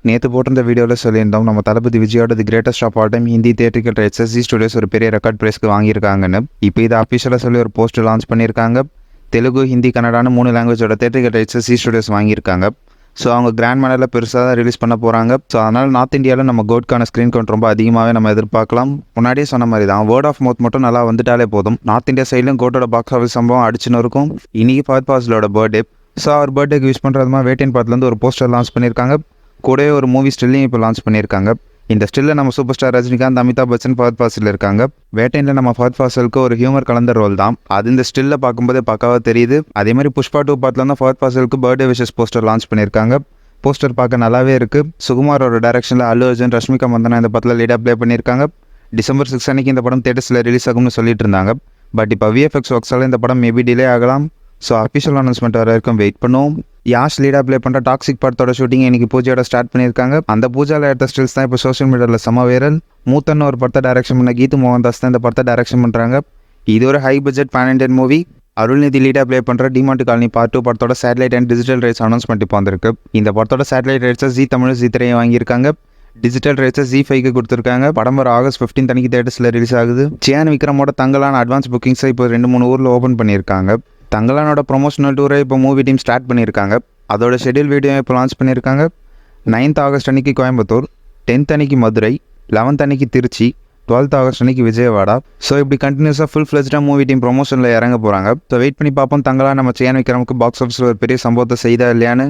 நேற்று போட்டிருந்த வீடியோவில் சொல்லியிருந்தோம் நம்ம தளபதி விஜயோட the greatest of all time Hindi theatrical ரைட்ஸை ஜி ஸ்டுடியோஸ் ஒரு பெரிய ரெக்கார்ட் ப்ரைஸ்க்கு வாங்கியிருக்காங்கன்னு. இப்போ இதை அஃபிஷியலாக சொல்லி ஒரு போஸ்ட் லான்ச் பண்ணியிருக்காங்க. தெலுங்கு, ஹிந்தி, கன்னடான்னு 3 லாங்குவேஜோட தியேட்டரிக்கல் ரைட்ஸை ஜி ஸ்டுடியோஸ் வாங்கியிருக்காங்க. ஸோ அவங்க கிராண்ட் மேனரில் பெருசாக தான் ரிலீஸ் பண்ண போகிறாங்க. ஸோ அதனால் நார்த் இந்தியாவில் நம்ம கோட்கான ஸ்க்ரீன் கவுண்ட் ரொம்ப அதிகமாகவே நம்ம எதிர்பார்க்கலாம். முன்னாடியே சொன்ன மாதிரி தான் வேர்ட் ஆஃப் மவுத் மட்டும் நல்லா வந்துட்டாலே போதும். நார்த் இந்தியா சைட்லையும் கோட்டோட பாக்ஸ் ஆஃபீஸ் சம்பவம் அடிச்சுன்னு இருக்கும். இன்றைக்கி ஃபஹத் ஃபாசிலோட பர்த்டே. ஸோ அவர் பர்த்டேக்கு விஷ் பண்ணுறதுமா வேட்டையின் படத்துலேருந்து ஒரு போஸ்டர் லான்ச் பண்ணியிருக்காங்க. கூடவே ஒரு மூவி ஸ்டில்லையும் இப்போ லான்ச் பண்ணியிருக்காங்க. இந்த ஸ்டில்ல நம்ம சூப்பர் ஸ்டார் ரஜினிகாந்த், அமிதாப் பச்சன், ஃபஹத் ஃபாசில் இருக்காங்க. வேட்டையில் நம்ம ஃபஹத் ஃபாசிலுக்கு ஒரு ஹியூமர் கலந்த ரோல் தான். அது இந்த ஸ்டில்ல பார்க்கும்போதே பக்காவாக தெரியுது. அதே மாதிரி புஷ்பா 2 பாட்டில் தான் ஃபஹத் ஃபாசிலுக்கு பர்த்டே விஷஸ் போஸ்டர் லான்ச் பண்ணியிருக்காங்க. போஸ்டர் பார்க்க நல்லாவே இருக்குது. சுகுமாரோட டைரக்ஷனில் அல்லு அர்ஜுன், ரஷ்மிகா மந்தனா இந்த படத்தில் லீடாக ப்ளே பண்ணியிருக்காங்க. டிசம்பர் 6 அன்னைக்கு இந்த படம் தேட்டர்ஸில் ரிலீஸ் ஆகும்னு சொல்லிட்டு இருந்தாங்க. பட் இப்போ விஎஃப்எக்ஸ் ஒர்க்ஸால் இந்த படம் மேபி டிலே ஆகலாம். ஸோ அஃபிஷியல் அனௌன்ஸ்மெண்ட் வர வரைக்கும் வெயிட் பண்ணுவோம். யாஷ் லீடாக ப்ளே பண்ணுற டாக்ஸிக் படத்தோட ஷூட்டிங் இன்றைக்கி பூஜையோட ஸ்டார்ட் பண்ணியிருக்காங்க. அந்த பூஜாவில் எடுத்த ஸ்டில்ஸ் தான் இப்போ சோஷியல் மீடியாவில் செம வைரல். மூத்தன்னு ஒரு படத்தை டைரக்ஷன் பண்ண கீது மோகன்தாஸ் தான் இந்த படத்தை டைரக்ஷன் பண்ணுறாங்க. இது ஒரு high budget pan Indian movie. Arulnithi லீடாக ப்ளே பண்ணுற டிமாண்ட் காலனி பார்ட் 2 படத்தோட satellite and digital rights announcement இப்போ வந்திருக்கு. இந்த படத்தோட சேட்டலைட் ரைட்ஸை ஜி தமிழ், ஜி திரையை வாங்கியிருக்காங்க. டிஜிட்டல் ரைட்ஸை ஜி5க்கு கொடுத்துருக்காங்க. படம் வர ஆகஸ்ட் 15 அன்னைக்கு தேட்டர்ஸில் ரிலீஸ் ஆகுது. சியான் விக்ரமோட தங்கலான அட்வான்ஸ் புக்கிங்ஸை இப்போ 2-3 ஊரில் ஓப்பன் பண்ணியிருக்காங்க. தங்கலானோட ப்ரொமோஷனல் டூரை இப்போ மூவி டீம் ஸ்டார்ட் பண்ணியிருக்காங்க. அதோட ஷெட்யூல் வீடியோ இப்போ லான்ச் பண்ணியிருக்காங்க. 9th ஆகஸ்ட் அன்னைக்கு கோயம்புத்தூர், 10th அன்னைக்கு மதுரை, 11th அன்னைக்கு திருச்சி, 12th ஆகஸ்ட் அன்னைக்கு விஜயவாடா. ஸோ இப்படி கண்டினியூஸாக ஃபுல் ஃப்ளெஜ்டாக மூவி டீம் ப்ரொமோஷனில் இறங்க போகிறாங்க. ஸோ வெயிட் பண்ணி பார்ப்போம் தங்களா நம்ம சியான் விக்ரமுக்கு பாக்ஸ் ஆஃபீஸில் ஒரு பெரிய சம்பவத்தை செய்தா இல்லையான்னு.